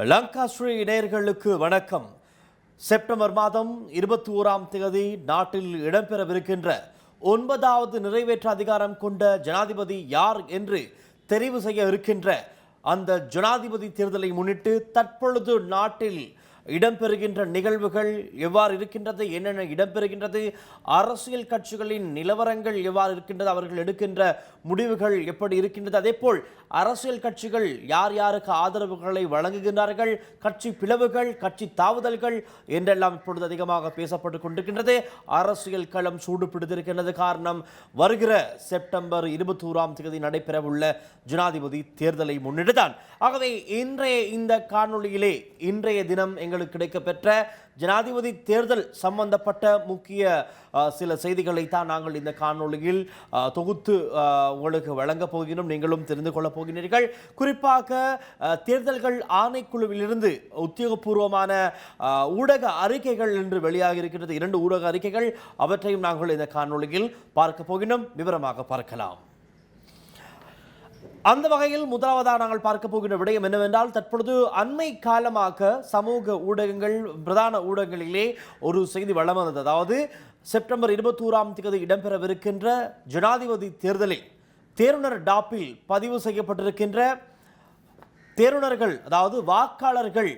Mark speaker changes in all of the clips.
Speaker 1: லங்காஸ்ரீ இணையர்களுக்கு வணக்கம். செப்டம்பர் மாதம் 21ஆம் தேதி நாட்டில் இடம்பெறவிருக்கின்ற 9வது நிறைவேற்று அதிகாரம் கொண்ட ஜனாதிபதி யார் என்று தெரிவு செய்ய இருக்கின்ற அந்த ஜனாதிபதி தேர்தலை முன்னிட்டு தற்பொழுது நாட்டில் இடம்பெறுகின்ற நிகழ்வுகள் எவ்வாறு இருக்கின்றது, என்னென்ன இடம்பெறுகின்றது, அரசியல் கட்சிகளின் நிலவரங்கள் எவ்வாறு இருக்கின்றது, அவர்கள் எடுக்கின்ற முடிவுகள் எப்படி இருக்கின்றது, அதேபோல் அரசியல் கட்சிகள் யார் யாருக்கு ஆதரவுகளை வழங்குகின்றார்கள், கட்சி பிளவுகள், கட்சி தாவுதல்கள் என்றெல்லாம் இப்பொழுது அதிகமாக பேசப்பட்டுக் கொண்டிருக்கின்றது. அரசியல் களம் சூடு பிடித்திருக்கின்றது. காரணம், வருகிற செப்டம்பர் 21ஆம் தேதி நடைபெறவுள்ள ஜனாதிபதி தேர்தலை முன்னிட்டுதான். ஆகவே இன்றைய இந்த காணொளியிலே இன்றைய தினம் எங்களுக்கு கிடைக்கப்பெற்ற ஜனாதிபதி தேர்தல் சம்பந்தப்பட்ட முக்கிய சில செய்திகளை தான் நாங்கள் இந்த காணொளியில் தொகுத்து உங்களுக்கு வழங்கப் போகிறோம். நீங்களும் தெரிந்து கொள்ளப் போகிறீர்கள். குறிப்பாக தேர்தல்கள் ஆணைக்குழுவிலிருந்து உத்தியோகபூர்வமான ஊடக அறிக்கைகள் என்று வெளியாகி இருக்கின்றது. 2 ஊடக அறிக்கைகள், அவற்றையும் நாங்கள் இந்த காணொளியில் பார்க்க போகிறோம். விவரமாக பார்க்கலாம். அந்த வகையில் முதலாவதாக நாங்கள் பார்க்க போகின்ற விடயம் என்னவென்றால், தற்பொழுது அண்மை காலமாக சமூக ஊடகங்கள், பிரதான ஊடகங்களிலே ஒரு செய்தி வலம் வந்தது. அதாவது செப்டம்பர் 21ஆம் தேதி இடம்பெறவிருக்கின்ற ஜனாதிபதி தேர்தலில் தேர்வுநர் டாப்பில் பதிவு செய்யப்பட்டிருக்கின்ற தேர்வுநர்கள், அதாவது வாக்காளர்கள்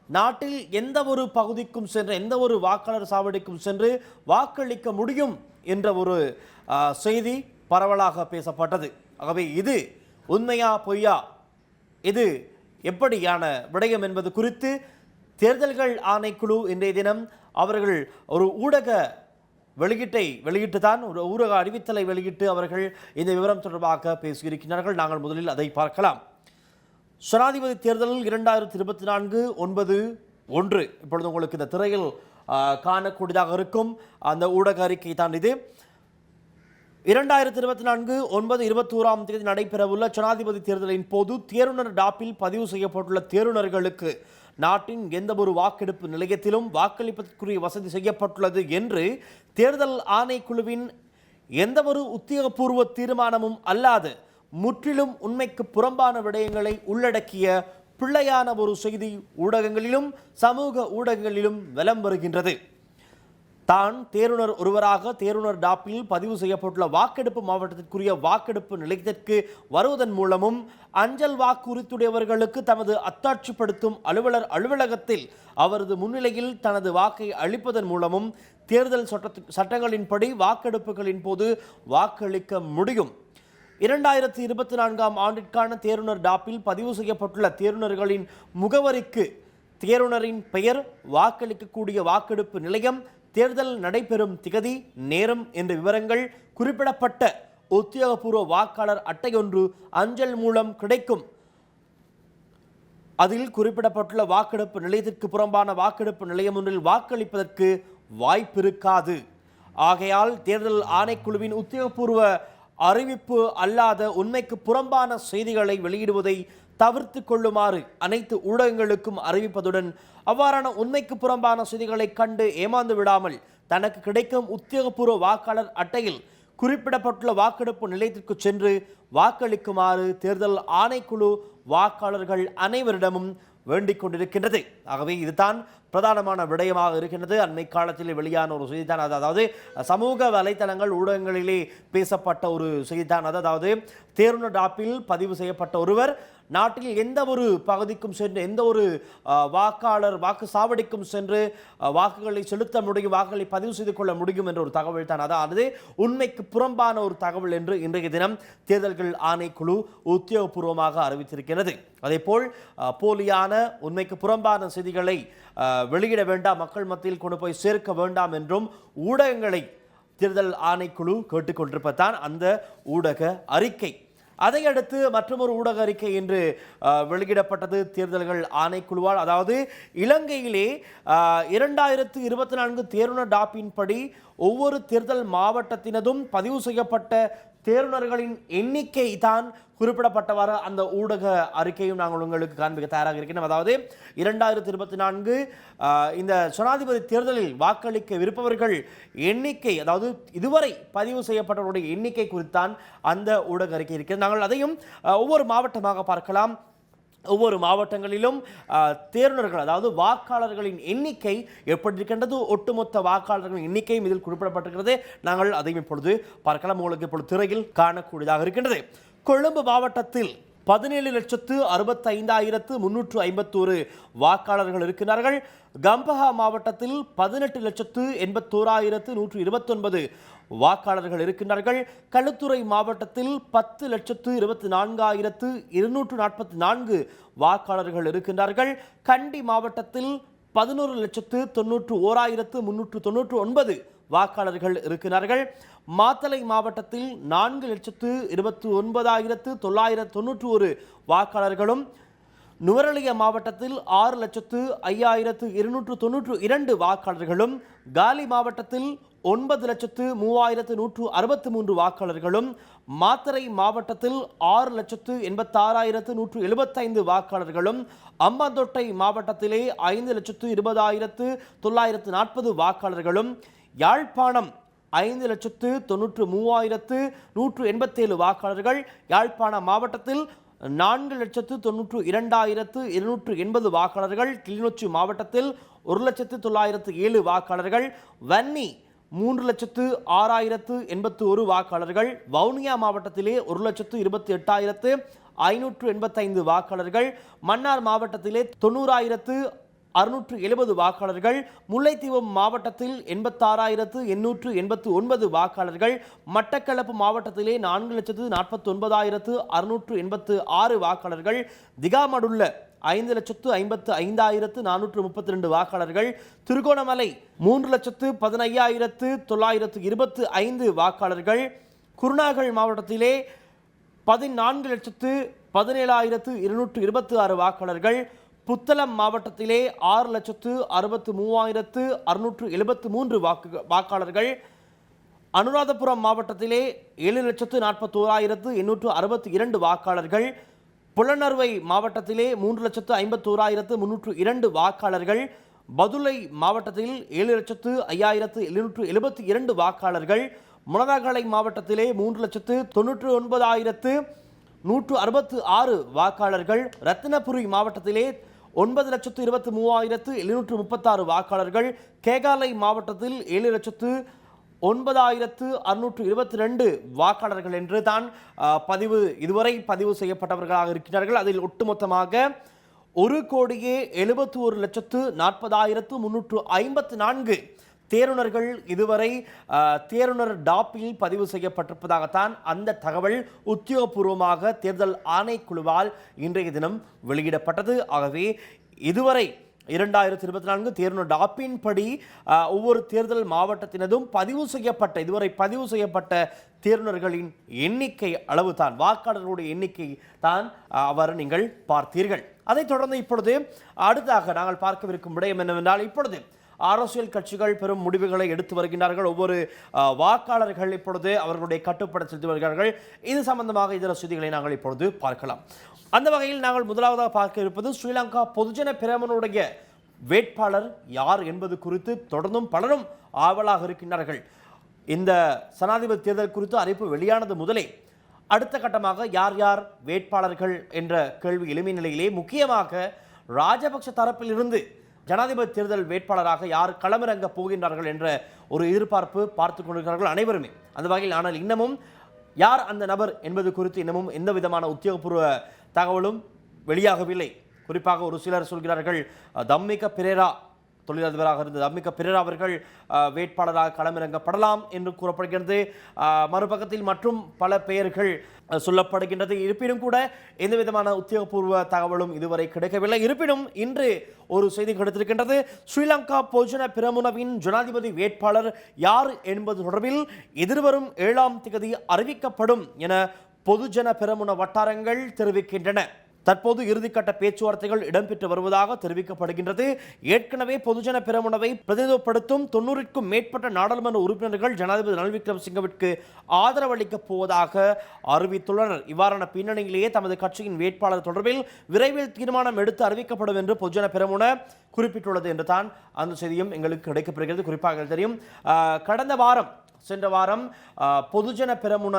Speaker 1: நாட்டில் எந்த ஒரு பகுதிக்கும் சென்று, எந்த ஒரு வாக்காளர் சாவடிக்கும் சென்று வாக்களிக்க முடியும் என்ற ஒரு செய்தி பரவலாக பேசப்பட்டது. ஆகவே இது உண்மையா பொய்யா, இது எப்படியான விடயம் என்பது குறித்து தேர்தல்கள் ஆணைக்குழு இன்றைய தினம் அவர்கள் ஒரு ஊடக வெளியிட்டுதான், ஒரு ஊடக அறிவித்தலை வெளியிட்டு அவர்கள் இந்த விவரம் தொடர்பாக பேசியிருக்கிறார்கள். நாங்கள் முதலில் அதை பார்க்கலாம். ஜனாதிபதி தேர்தலில் 2024 9/1 இப்பொழுது உங்களுக்கு இந்த திரையில் காணக்கூடியதாக இருக்கும் அந்த ஊடக அறிக்கை தான் இது. 2024 9/21ஆம் தேதி நடைபெறவுள்ள ஜனாதிபதி தேர்தலின் போது தேர்வுநர் டாப்பில் பதிவு செய்யப்பட்டுள்ள தேர்வுநர்களுக்கு நாட்டின் எந்த ஒரு வாக்கெடுப்பு நிலையத்திலும் வாக்களிப்பதற்குரிய வசதி செய்யப்பட்டுள்ளது என்று தேர்தல் ஆணைக்குழுவின் எந்த ஒரு உத்தியோகபூர்வ தீர்மானமும் அல்லாது முற்றிலும் உண்மைக்கு புறம்பான விடயங்களை உள்ளடக்கிய பிள்ளையான ஒரு செய்தி ஊடகங்களிலும் சமூக ஊடகங்களிலும் வலம் வருகின்றது. தான் தேர்வுநர் ஒருவராக தேர்வுநர் டாப்பில் பதிவு செய்யப்பட்டுள்ள வாக்கெடுப்பு மாவட்டத்திற்குரிய வாக்கெடுப்பு நிலையத்திற்கு வருவதன் மூலமும் அஞ்சல் வாக்குறுதியுடையவர்களுக்கு தமது அத்தாட்சிப்படுத்தும் அலுவலர் அலுவலகத்தில் அவரது முன்னிலையில் தனது வாக்கை அளிப்பதன் மூலமும் தேர்தல் சட்டங்களின்படி வாக்கெடுப்புகளின் போது வாக்களிக்க முடியும். 2024ஆம் ஆண்டிற்கான தேர்வுநர் டாப்பில் பதிவு செய்யப்பட்டுள்ள தேர்வுநர்களின் முகவரிக்கு தேர்வுநரின் பெயர், வாக்களிக்கக்கூடிய வாக்கெடுப்பு நிலையம், தேர்தல் நடைபெறும் திகதி, நேரம் என்ற விவரங்கள் குறிப்பிடப்பட்ட உத்தியோகபூர்வ வாக்காளர் அட்டையொன்று அஞ்சல் மூலம் கிடைக்கும். அதில் குறிப்பிடப்பட்டுள்ள வாக்கெடுப்பு நிலையத்திற்கு புறம்பான வாக்கெடுப்பு நிலையம் ஒன்றில் வாக்களிப்பதற்கு வாய்ப்பிருக்காது. ஆகையால் தேர்தல் ஆணைக்குழுவின் உத்தியோகபூர்வ அறிவிப்பு அல்லாத உண்மைக்கு புறம்பான செய்திகளை வெளியிடுவதை தவிர்த்து கொள்ளுமாறு அனைத்து ஊடகங்களுக்கும் அறிவிப்பதுடன் அவ்வாறான உண்மைக்கு புறம்பான செய்திகளை கண்டு ஏமாந்து விடாமல் தனக்கு கிடைக்கும் உத்தியோகபூர்வ வாக்காளர் அட்டையில் குறிப்பிடப்பட்டுள்ள வாக்கெடுப்பு நிலையத்திற்கு சென்று வாக்களிக்குமாறு தேர்தல் ஆணைக்குழு வாக்காளர்கள் அனைவரிடமும் வேண்டிக் கொண்டிருக்கின்றது. ஆகவே இதுதான் பிரதானமான விடயமாக இருக்கின்றது. அண்மை காலத்தில் வெளியான ஒரு செய்திதான் அது. அதாவது சமூக வலைத்தளங்கள் ஊடகங்களிலே பேசப்பட்ட ஒரு செய்திதான் அது. அதாவது தேர்வுநர் டாப்பில் பதிவு செய்யப்பட்ட ஒருவர் நாட்டில் எந்த ஒரு பகுதிக்கும் சென்று, எந்த ஒரு வாக்காளர் வாக்கு சாவடிக்கும் சென்று வாக்குகளை செலுத்த முடியும், வாக்குகளை பதிவு செய்து கொள்ள முடியும் என்ற ஒரு தகவல் தான். அதாவது உண்மைக்கு புறம்பான ஒரு தகவல் என்று இன்றைய தினம் தேர்தல்கள் ஆணைக்குழு உத்தியோகபூர்வமாக அறிவித்திருக்கிறது. அதேபோல் போலியான உண்மைக்கு புறம்பான செய்திகளை வெளியிட வேண்டாம், மக்கள் மத்தியில் கொண்டு போய் சேர்க்க வேண்டாம் என்றும் ஊடகங்களை தேர்தல் ஆணைக்குழு கேட்டுக்கொண்டிருப்பதான் அந்த ஊடக அறிக்கை. அதையடுத்து மற்றொரு ஊடக அறிக்கை இன்று வெளியிடப்பட்டது தேர்தல்கள் ஆணைக்குழுவால். அதாவது இலங்கையிலே 2024 தேர்வுநர் டாப்பின் படி ஒவ்வொரு தேர்தல் மாவட்டத்தினதும் பதிவு செய்யப்பட்ட தேர்வுநர்களின் எண்ணிக்கை தான் குறிப்பிடப்பட்டவாறு அந்த ஊடக அறிக்கையும் நாங்கள் உங்களுக்கு காண்பிக்க தயாராக இருக்கிறோம். அதாவது 2024 இந்த ஜனாதிபதி தேர்தலில் வாக்களிக்கவிருப்பவர்கள் எண்ணிக்கை, அதாவது இதுவரை பதிவு செய்யப்பட்டவர்களுடைய எண்ணிக்கை குறித்தான் அந்த ஊடக அறிக்கை இருக்கிறது. நாங்கள் அதையும் ஒவ்வொரு மாவட்டமாக பார்க்கலாம். ஒவ்வொரு மாவட்டங்களிலும் தேர்தல்கள் அதாவது வாக்காளர்களின் எண்ணிக்கை எப்படி இருக்கின்றது, ஒட்டுமொத்த வாக்காளர்களின் எண்ணிக்கையும் இதில் குறிப்பிடப்பட்டிருக்கிறது. நாங்கள் அதையும் இப்பொழுது பார்க்கலாம். உங்களுக்கு இப்பொழுது திரையில் காணக்கூடியதாக இருக்கின்றது. கொழும்பு மாவட்டத்தில் 17,65,351 வாக்காளர்கள் இருக்கிறார்கள். கம்பஹா மாவட்டத்தில் 18,81,129 வாக்காளர்கள் இருக்கின்றார்கள். களுத்துறை மாவட்டத்தில் 10,24,244 வாக்காளர்கள் இருக்கின்றார்கள். கண்டி மாவட்டத்தில் 11,91,399 வாக்காளர்கள் இருக்கிறார்கள். மாத்தளை மாவட்டத்தில் 4,29,991 வாக்காளர்களும், நுவரெலியா மாவட்டத்தில் 6,05,292 வாக்காளர்களும், காலி மாவட்டத்தில் 9,03,163 வாக்காளர்களும், மாத்தறை மாவட்டத்தில் 6,86,175 வாக்காளர்களும், அம்பாந்தோட்டை மாவட்டத்திலே 5,20,940 வாக்காளர்களும், யாழ்ப்பாணம் 5,93,187 வாக்காளர்கள், யாழ்ப்பாண மாவட்டத்தில் 4,92,280 வாக்காளர்கள், கிளிநொச்சி மாவட்டத்தில் 1,09,007 வாக்காளர்கள், வன்னி 3,06,081 வாக்காளர்கள், வவுனியா மாவட்டத்திலே 1,28,585 வாக்காளர்கள், மன்னார் மாவட்டத்திலே 90,670 வாக்காளர்கள், முல்லைத்தீவு மாவட்டத்தில் 86,889 வாக்காளர்கள், மட்டக்களப்பு மாவட்டத்திலே 4,49,686 வாக்காளர்கள், திகாமடுள்ள 5,55,432 வாக்காளர்கள், திருகோணமலை 3,15,925 வாக்காளர்கள், குருநாகல் மாவட்டத்திலே 14,17,226 வாக்காளர்கள், புத்தளம் மாவட்டத்திலே 6,63,673 வாக்காளர்கள், அனுராதபுரம் மாவட்டத்திலே 7,41,862 வாக்காளர்கள், புலனறுவை மாவட்டத்திலே 3,51,302 வாக்காளர்கள், பதுளை மாவட்டத்தில் 7,05,772 வாக்காளர்கள், முனராகலை மாவட்டத்திலே 3,99,166 வாக்காளர்கள், ரத்தினபுரி மாவட்டத்திலே 9,23,736 வாக்காளர்கள், கேகாலை மாவட்டத்தில் 7,09,622 வாக்காளர்கள் என்று தான் இதுவரை பதிவு செய்யப்பட்டவர்களாக இருக்கிறார்கள். அதில் ஒட்டுமொத்தமாக 1,71,40,354 தேர்வுனர்கள் இதுவரை தேர்வுனர் டாப்பில் பதிவு செய்யப்பட்டிருப்பதாகத்தான் அந்த தகவல் உத்தியோகபூர்வமாக தேர்தல் ஆணைக்குழுவால் இன்றைய தினம் வெளியிடப்பட்டது. ஆகவே இதுவரை 2024 தேர்தல் டாப்பின் படி ஒவ்வொரு தேர்தல் மாவட்டத்தினதும் இதுவரை பதிவு செய்யப்பட்ட தேர்தல்களின் எண்ணிக்கை அளவு தான், வாக்காளர்களுடைய எண்ணிக்கை தான் அவர் நீங்கள் பார்த்தீர்கள். அதைத் தொடர்ந்து இப்பொழுது அடுத்ததாக நாங்கள் பார்க்கவிருக்கும் விடயம் என்னவென்றால், இப்பொழுது அரசியல் கட்சிகள் பெரும் முடிவுகளை எடுத்து வருகின்றார்கள். ஒவ்வொரு வாக்காளர்கள் இப்பொழுது அவர்களுடைய கட்டுப்பாடு செலுத்தி வருகிறார்கள். இது சம்பந்தமாக இதர செய்திகளை நாங்கள் இப்பொழுது பார்க்கலாம். அந்த வகையில் நாங்கள் முதலாவதாக பார்க்க இருப்பது ஸ்ரீலங்கா பொதுஜன பெரமுனுடைய வேட்பாளர் யார் என்பது குறித்து தொடர்ந்தும் பலரும் ஆவலாக இருக்கின்றார்கள். இந்த ஜனாதிபதி தேர்தல் குறித்து அறிவிப்பு வெளியானது முதலே அடுத்த கட்டமாக யார் யார் வேட்பாளர்கள் என்ற கேள்வி எழுமிய நிலையிலே முக்கியமாக ராஜபக்ஷ தரப்பில் இருந்து ஜனாதிபதி தேர்தல் வேட்பாளராக யார் களமிறங்க போகின்றார்கள் என்ற ஒரு எதிர்பார்ப்பு பார்த்து கொண்டிருக்கிறார்கள் அனைவருமே. அந்த வகையில் ஆனால் இன்னமும் யார் அந்த நபர் என்பது குறித்து இன்னமும் எந்த விதமான உத்தியோகபூர்வ தகவலும் வெளியாகவில்லை. குறிப்பாக ஒரு சிலர் சொல்கிறார்கள் தம்மிக பிரேரா, தொழிலதிபராக இருந்த தம்மிக பிரேரா அவர்கள் வேட்பாளராக களமிறங்கப்படலாம் என்று கூறப்படுகிறது. மறுபக்கத்தில் மற்றும் பல பெயர்கள் சொல்லப்படுகின்றது. இருப்பினும் கூட எந்த விதமான உத்தியோகபூர்வ தகவலும் இதுவரை கிடைக்கவில்லை. இருப்பினும் இன்று ஒரு செய்தி கிடைத்திருக்கின்றது. ஸ்ரீலங்கா பொதுஜன பெரமுனவின் ஜனாதிபதி வேட்பாளர் யார் என்பது தொடர்பில் எதிர்வரும் 7ஆம் தேதி அறிவிக்கப்படும் என பொதுஜன பெரமுன வட்டாரங்கள் தெரிவிக்கின்றன. தற்போது இறுதிக்கட்ட பேச்சுவார்த்தைகள் இடம்பெற்று வருவதாக தெரிவிக்கப்படுகின்றது. ஏற்கனவே பொதுஜன பெரமுனவை பிரதிநிதித்துவப்படுத்தும் 90க்கும் மேற்பட்ட நாடாளுமன்ற உறுப்பினர்கள் ஜனாதிபதி ரணில் விக்ரமசிங்கவிற்கு ஆதரவளிக்கப் போவதாக அறிவித்துள்ளனர். இவ்வாறான பின்னணியிலேயே தமது கட்சியின் வேட்பாளர் தொடர்பில் விரைவில் தீர்மானம் எடுத்து அறிவிக்கப்படும் என்று பொதுஜன பெரமுன குறிப்பிட்டுள்ளது என்று தான் அந்த செய்தியும் எங்களுக்கு கிடைக்கப்பெறுகிறது. குறிப்பாக தெரியும், சென்ற வாரம் பொதுஜன பெரமுன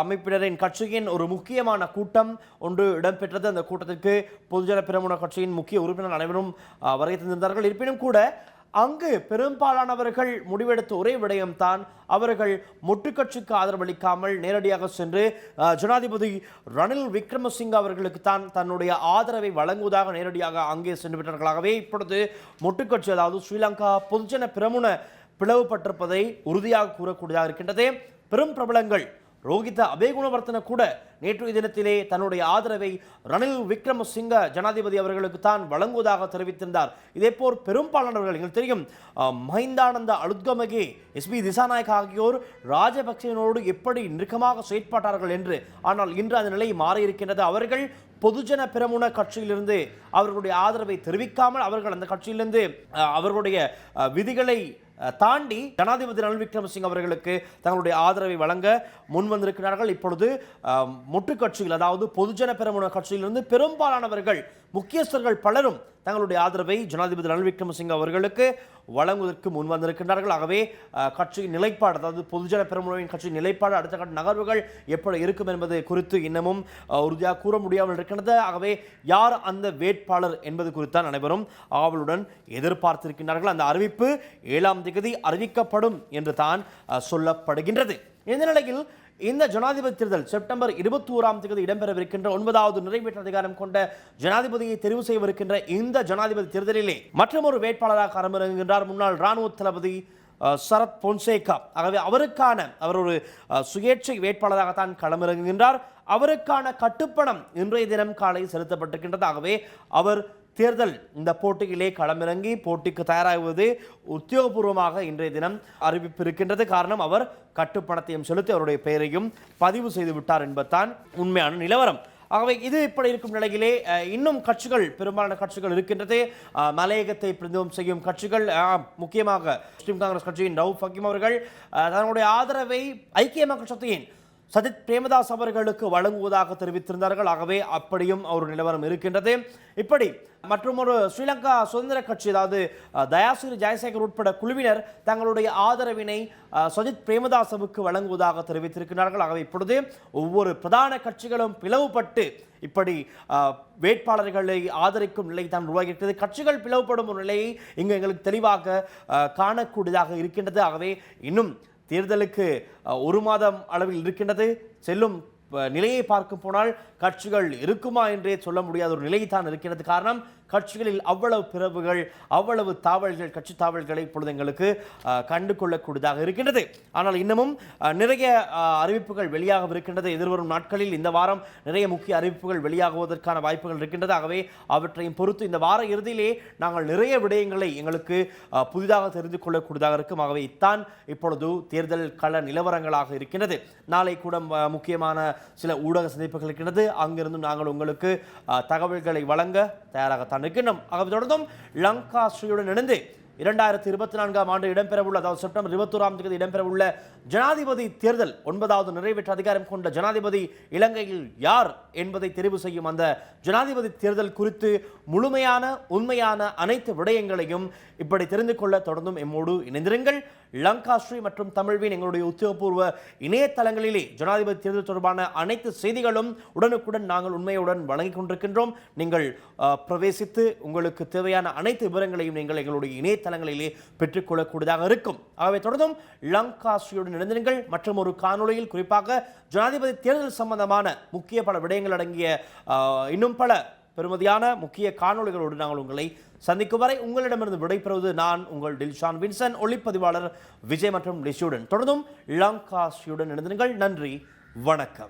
Speaker 1: அமைப்பினரின் கட்சியின் ஒரு முக்கியமான கூட்டம் ஒன்று இடம்பெற்றது. அந்த கூட்டத்திற்கு பொதுஜன பெரமுன கட்சியின் முக்கிய உறுப்பினர் அனைவரும் வருகை தந்திருந்தார்கள். இருப்பினும் கூட அங்கு பெரும்பாலானவர்கள் முடிவெடுத்த ஒரே விடயம்தான், அவர்கள் மொட்டுக்கட்சிக்கு ஆதரவளிக்காமல் நேரடியாக சென்று ஜனாதிபதி ரணில் விக்ரமசிங்க அவர்களுக்கு தான் தன்னுடைய ஆதரவை வழங்குவதாக நேரடியாக அங்கே சென்று விட்டார்களாகவே இப்பொழுது மொட்டுக்கட்சி, அதாவது ஸ்ரீலங்கா பொதுஜன பெரமுன பிளவுபட்டிருப்பதை உறுதியாக கூறக்கூடியதாக இருக்கின்றது. பெரும் பிரபலங்கள் ரோஹித அபேகுணவர்த்தன கூட நேற்றைய தினத்திலே தன்னுடைய ஆதரவை ரணில் விக்ரமசிங்க ஜனாதிபதி அவர்களுக்கு தான் வழங்குவதாக தெரிவித்திருந்தார். இதேபோல் பெரும்பாலானவர்கள், எங்களுக்கு தெரியும், மஹிந்தானந்த அலுத்கமகே, எஸ்பி திசாநாயக் ஆகியோர் ராஜபக்சேனோடு எப்படி நெருக்கமாக செயற்பட்டார்கள் என்று. ஆனால் இன்று அந்த நிலை மாறியிருக்கின்றது. அவர்கள் பொதுஜன பெரமுன கட்சியிலிருந்து அவர்களுடைய ஆதரவை தெரிவிக்காமல் அவர்கள் அந்த கட்சியிலிருந்து அவர்களுடைய விதிகளை தாண்டி ஜனாதிபதி ரணில் விக்ரமசிங்க அவர்களுக்கு தங்களுடைய ஆதரவை வழங்க முன் வந்திருக்கிறார்கள். இப்பொழுது மொட்டு கட்சிகள், அதாவது பொதுஜன பெரமுன கட்சியிலிருந்து பெரும்பாலானவர்கள், முக்கியஸ்தர்கள் பலரும் தங்களுடைய ஆதரவை ஜனாதிபதி ரணில் விக்ரமசிங்க அவர்களுக்கு வழங்குவதற்கு முன் வந்திருக்கின்றார்கள். ஆகவே கட்சியின் நிலைப்பாடு, அதாவது பொதுஜன பெரமுனவின் கட்சியின் நிலைப்பாடு, அடுத்த கட்ட நகர்வுகள் எப்படி இருக்கும் என்பது குறித்து இன்னமும் உறுதியாக கூற முடியாமல் இருக்கின்றது. ஆகவே யார் அந்த வேட்பாளர் என்பது குறித்தான் அனைவரும் ஆவலுடன் எதிர்பார்த்திருக்கின்றார்கள். அந்த அறிவிப்பு 7ஆம் தேதி அறிவிக்கப்படும் என்று தான் சொல்லப்படுகின்றது. இந்த நிலையில் இந்த ஜனாதிபதி தேர்தல் செப்டம்பர் 21ஆம் தேதி இடம்பெறவிருக்கின்ற 9வது நிறைவேற்று அதிகாரம் கொண்ட ஜனாதிபதியை தெரிவு செய்யவிருக்கின்ற இந்த ஜனாதிபதி தேர்தலிலே மற்றொரு வேட்பாளராக களமிறங்குகின்றார் முன்னாள் இராணுவ தளபதி சரத் பொன்சேகா. ஆகவே அவர் ஒரு சுயேட்சை வேட்பாளராகத்தான் களமிறங்குகின்றார். அவருக்கான கட்டுப்பணம் இன்றைய தினம் காலை செலுத்தப்பட்டிருக்கின்றது. ஆகவே அவர் தேர்தல் இந்த போட்டியிலே களமிறங்கி போட்டிக்கு தயாராகுவது உத்தியோகபூர்வமாக இன்றைய தினம் அறிவிப்பு இருக்கின்றது. காரணம், அவர் கட்டுப்பணத்தையும் செலுத்தி அவருடைய பெயரையும் பதிவு செய்து விட்டார் என்பதுதான் உண்மையான நிலவரம். ஆகவே இது இப்படி இருக்கும் நிலையிலே இன்னும் கட்சிகள், பெரும்பாலான கட்சிகள் இருக்கின்றது. மலையகத்தை பிரதிநிதித்துவம் செய்யும் கட்சிகள், முக்கியமாக முஸ்லிம் காங்கிரஸ் கட்சியின் ரவுஃப் ஹக்கீம் அவர்கள் தன்னுடைய ஆதரவை ஐக்கிய மக்கள் சக்தியின் சஜித் பிரேமதாஸ் அவர்களுக்கு வழங்குவதாக தெரிவித்திருந்தார்கள். ஆகவே அப்படியும் ஒரு நிலவரம் இருக்கின்றது. இப்படி மற்றொரு ஸ்ரீலங்கா சுதந்திர கட்சி, அதாவது தயாசிரி ஜெயசேகர் உட்பட குழுவினர் தங்களுடைய ஆதரவினை சஜித் பிரேமதாசவுக்கு வழங்குவதாக தெரிவித்திருக்கிறார்கள். ஆகவே இப்பொழுது ஒவ்வொரு பிரதான கட்சிகளும் பிளவுபட்டு இப்படி வேட்பாளர்களை ஆதரிக்கும் நிலை தான் உருவாகியிருக்கிறது. கட்சிகள் பிளவுபடும் ஒரு நிலையை இங்கு எங்களுக்கு தெளிவாக காணக்கூடியதாக இருக்கின்றது. ஆகவே இன்னும் தேர்தலுக்கு 1 மாதம் அளவில் இருக்கின்றது. செல்லும் நிலையை பார்க்க போனால் கட்சிகள் இருக்குமா என்றே சொல்ல முடியாத ஒரு நிலை தான் இருக்கிறது. காரணம், கட்சிகளில் அவ்வளவு பிளவுகள், அவ்வளவு தாவல்கள், கட்சி தாவல்களை இப்பொழுது எங்களுக்கு கண்டு கொள்ளக்கூடியதாக இருக்கின்றது. ஆனால் இன்னமும் நிறைய அறிவிப்புகள் வெளியாக இருக்கின்றது. எதிர்வரும் நாட்களில் இந்த வாரம் நிறைய முக்கிய அறிவிப்புகள் வெளியாகுவதற்கான வாய்ப்புகள் இருக்கின்றது. ஆகவே அவற்றையும் பொறுத்து இந்த வார இறுதியிலே நாங்கள் நிறைய விடயங்களை எங்களுக்கு புதிதாக தெரிந்து கொள்ளக்கூடியதாக இருக்கும். ஆகவே இத்தான் இப்பொழுது தேர்தல் கள நிலவரங்களாக இருக்கின்றது. நாளை கூட முக்கியமான சில ஊடக சந்திப்புகள் இருக்கின்றது. அங்கிருந்தும் நாங்கள் உங்களுக்கு தகவல்களை வழங்க தயாராகத்தான் இருக்கின்றோம். ஆகவே தொடர்ந்தும் லங்கா ஸ்ரீயுடன் இணைந்து 2024ஆம் ஆண்டு இடம்பெறவுள்ள, அதாவது செப்டம்பர் 21ஆம் தேதி இடம்பெறவுள்ள ஜனாதிபதி தேர்தல், 9வது நிறைவேற்று அதிகாரம் கொண்ட ஜனாதிபதி இலங்கையில் யார் என்பதை தெரிவு செய்யும் அந்த ஜனாதிபதி தேர்தல் குறித்து முழுமையான, உண்மையான அனைத்து விடயங்களையும் இப்படி தெரிந்து கொள்ள தொடர்ந்தும் எம்மோடு இணைந்திருங்கள். லங்கா ஸ்ரீ மற்றும் தமிழ்வின் எங்களுடைய உத்தியோகபூர்வ இணையதளங்களிலே ஜனாதிபதி தேர்தல் தொடர்பான அனைத்து செய்திகளும் உடனுக்குடன் நாங்கள் உண்மையுடன் வழங்கிக் கொண்டிருக்கின்றோம். நீங்கள் பிரவேசித்து உங்களுக்கு தேவையான அனைத்து விவரங்களையும் நீங்கள் எங்களுடைய இணையதளங்களிலே பெற்றுக்கொள்ளக்கூடியதாக இருக்கும். ஆகவே தொடர்ந்தும் லங்கா ஸ்ரீயுடன் இணைந்திருங்கள். மற்றும் ஒரு காணொலியில் குறிப்பாக ஜனாதிபதி தேர்தல் சம்பந்தமான முக்கிய பல விடயங்கள் அடங்கிய இன்னும் பல பெருமதியான முக்கிய காணொலிகளோடு நாங்கள் உங்களை சந்திக்கும் வரை உங்களிடமிருந்து விடைபெறுவது நான் உங்கள் டில்ஷான் வின்சன், ஒளிப்பதிவாளர் விஜய் மற்றும் லிஷுடன். தொடர்ந்தும் லங்கா ஸ்ரீயுடன் இணைந்திருங்கள். நன்றி, வணக்கம்.